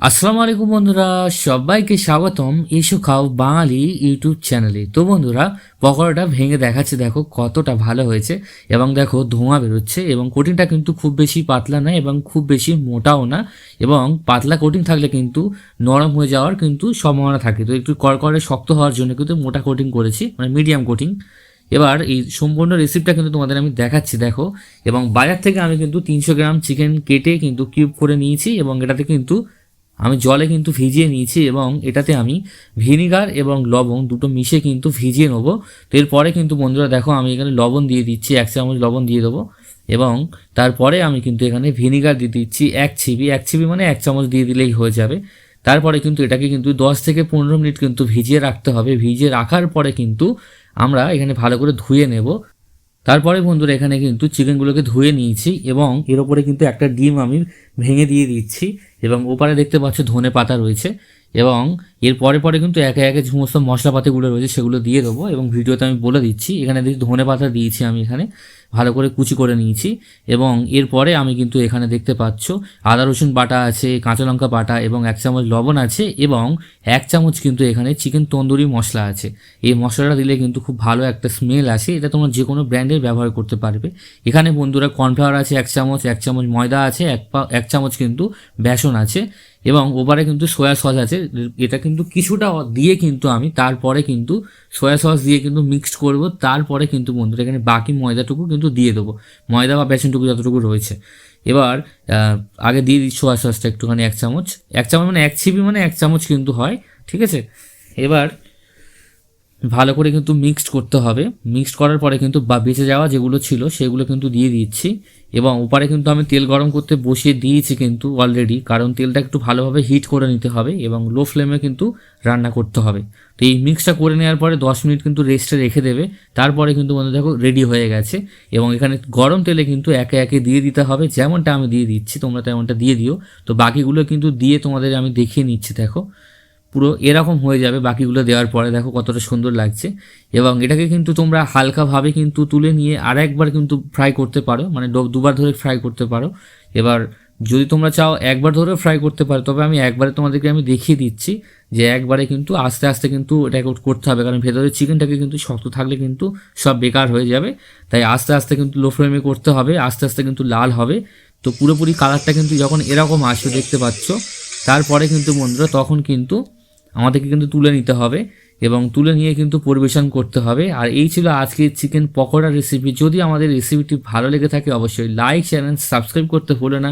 আসসালামু আলাইকুম বন্ধুরা, সবাইকে স্বাগতম এসো খাও বাঙালি ইউটিউব চ্যানেলে। তো বন্ধুরা, পকোড়াটা ভেঙে দেখাচ্ছে, দেখো কতটা ভালো হয়েছে এবং দেখো ধোঁয়া বেরোচ্ছে এবং কোটিংটা কিন্তু খুব বেশি পাতলা না এবং খুব বেশি মোটাও না। এবং পাতলা কোটিং থাকলে কিন্তু নরম হয়ে যাওয়ার কিন্তু সম্ভাবনা থাকে, তো একটু করকরে শক্ত হওয়ার জন্য কিন্তু মোটা কোটিং করেছি, মানে মিডিয়াম কোটিং। এবার এই সম্পূর্ণ রেসিপিটা কিন্তু তোমাদের আমি দেখাচ্ছি, দেখো। এবং বাজার থেকে আমি কিন্তু 300 গ্রাম চিকেন কেটে কিন্তু কিউব করে নিয়েছি এবং এটাতে কিন্তু আমি জলে কিন্তু ভিজিয়ে নিয়েছি এবং এটাতে আমি ভিনিগার এবং লবণ দুটো মিশে কিন্তু ভিজিয়ে নেবো। তো এরপরে কিন্তু বন্ধুরা দেখো, আমি এখানে লবণ দিয়ে দিচ্ছি, 1 চামচ লবণ দিয়ে দেবো এবং তারপরে আমি কিন্তু এখানে ভিনিগার দিয়ে দিচ্ছি 1 চিবি মানে 1 চামচ দিয়ে দিলেই হয়ে যাবে। তারপরে কিন্তু এটাকে কিন্তু 10 থেকে 15 মিনিট কিন্তু ভিজিয়ে রাখতে হবে। ভিজিয়ে রাখার পরে কিন্তু আমরা এখানে ভালো করে ধুয়ে নেব। তারপরে বন্ধুরা এখানে কিন্তু চিকেনগুলোকে ধুয়ে নিয়েছি এবং এর ওপরে কিন্তু একটা ডিম আমি ভেঙে দিয়ে দিচ্ছি এবং ওপারে দেখতে পাচ্ছ ধনে পাতা রয়েছে এবং এর পরে পরে কিন্তু একে একে সমস্ত মশলাপাতিগুলো রয়েছে সেগুলো দিয়ে দেবো এবং ভিডিওতে আমি বলে দিচ্ছি। এখানে ধনে পাতা দিয়েছি আমি, এখানে ভালো করে কুচি করে নিয়েছি এবং এরপরে আমি কিন্তু এখানে দেখতে পাচ্ছ আদা রসুন বাটা আছে, কাঁচা লঙ্কা বাটা এবং 1 চামচ লবণ আছে এবং 1 চামচ কিন্তু এখানে চিকেন তন্দুরি মশলা আছে। এই মশলাটা দিলে কিন্তু খুব ভালো একটা স্মেল আসে, এটা তোমরা যে কোনো ব্র্যান্ডের ব্যবহার করতে পারবে। এখানে বন্ধুরা কর্নফ্লাওয়ার আছে 1 চামচ, 1 চামচ ময়দা আছে, 1 চামচ কিন্তু বেসন আছে এবং ওপারে কিন্তু সয়া সস আছে। এটা কিন্তু কিছুটা দিয়ে কিন্তু আমি তারপরে কিন্তু সয়া সস দিয়ে কিন্তু মিক্সড করব। তারপরে কিন্তু বন্ধুরা এখানে বাকি ময়দাটুকু কিন্তু দিয়ে দেবো, ময়দা বা বেসনটুকু যতটুকু রয়েছে। এবার আগে দিয়ে দিই সয়া সসটা একটুখানি 1 চামচ, 1 চামচ মানে 1 চিবি মানে 1 চামচ কিন্তু হয়, ঠিক আছে। এবার ভালো করে কিন্তু মিক্সড করতে হবে। মিক্সড করার পরে কিন্তু বেঁচে যাওয়া যেগুলো ছিল সেগুলো কিন্তু দিয়ে দিচ্ছি এবং উপরে কিন্তু আমি তেল গরম করতে বসিয়ে দিয়েছি কিন্তু অলরেডি, কারণ তেলটা একটু ভালোভাবে হিট করে নিতে হবে এবং লো ফ্লেমে কিন্তু রান্না করতে হবে। তো এই মিক্সটা করে নেওয়ার পরে 10 মিনিট কিন্তু রেস্টে রেখে দেবে। তারপরে কিন্তু বন্ধু দেখো রেডি হয়ে গেছে এবং এখানে গরম তেলে কিন্তু একে একে দিয়ে দিতে হবে, যেমনটা আমি দিয়ে দিচ্ছি তোমরা তেমনটা দিয়ে দিও। তো বাকিগুলো কিন্তু দিয়ে তোমাদের আমি দেখিয়ে নিচ্ছি, দেখো পুরো এরকম হয়ে যাবে বাকিগুলো দেওয়ার পরে, দেখো কতটা সুন্দর লাগছে। এবং এটাকে কিন্তু তোমরা হালকাভাবে কিন্তু তুলে নিয়ে আর একবার কিন্তু ফ্রাই করতে পারো, মানে দুবার ধরে ফ্রাই করতে পারো। এবার যদি তোমরা চাও একবার ধরে ফ্রাই করতে পারো, তবে আমি একবারে তোমাদেরকে আমি দেখিয়ে দিচ্ছি যে একবারে কিন্তু আস্তে আস্তে কিন্তু এটাকে করতে হবে, কারণ ভেতরে চিকেনটাকে কিন্তু শক্ত থাকলে কিন্তু সব বেকার হয়ে যাবে। তাই আস্তে আস্তে কিন্তু লো ফ্লেমে করতে হবে, আস্তে আস্তে কিন্তু লাল হবে। তো পুরোপুরি কালারটা কিন্তু যখন এরকম আসবে দেখতে পাচ্ছ, তারপরে কিন্তু বন্ধুরা তখন কিন্তু আমাদেরকে কিন্তু তুলে নিতে হবে এবং তুলে নিয়ে কিন্তু পরিবেশন করতে হবে। আর এই ছিল আজকের চিকেন পকোড়া রেসিপি। যদি আমাদের রেসিপিটি ভালো লেগে থাকে অবশ্যই লাইক চ্যানেল সাবস্ক্রাইব করতে ভুলো না।